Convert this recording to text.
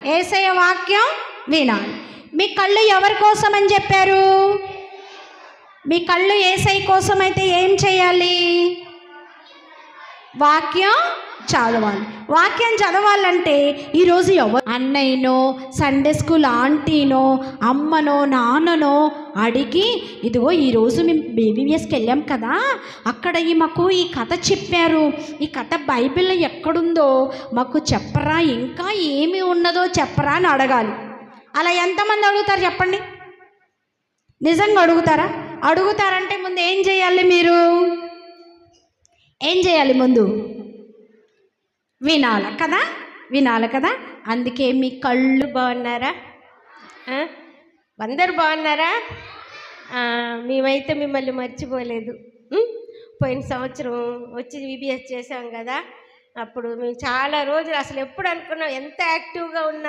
యేసయ్య వాక్యం వినాలి. మీ కళ్ళు ఎవరి కోసం అని చెప్పారు? మీ కళ్ళు యేసయ్య కోసం అయితే ఏం చేయాలి? వాక్యం చదవాలి. వాక్యం చదవాలంటే ఈరోజు ఎవరు అన్నయ్యనో, సండే స్కూల్ ఆంటీనో, అమ్మనో, నాన్ననో అడిగి, ఇదిగో ఈరోజు మేము బీబీఎస్కి వెళ్ళాం కదా, అక్కడ మాకు ఈ కథ చెప్పారు, ఈ కథ బైబిల్లో ఎక్కడుందో మాకు చెప్పరా, ఇంకా ఏమి ఉన్నదో చెప్పరా అని అడగాలి. అలా ఎంతమంది అడుగుతారు చెప్పండి? నిజంగా అడుగుతారా? అడుగుతారంటే ముందు ఏం చేయాలి? మీరు ఏం చేయాలి? ముందు వినాలి కదా, వినాలి కదా. అందుకే మీ కళ్ళు బాగున్నారా? అందరు బాగున్నారా? మేమైతే మిమ్మల్ని మర్చిపోలేదు. పోయిన సంవత్సరం వచ్చి బీబీఎస్ చేసాం కదా, అప్పుడు మేము చాలా రోజులు అసలు ఎప్పుడు అనుకున్నాం ఎంత యాక్టివ్గా ఉన్నా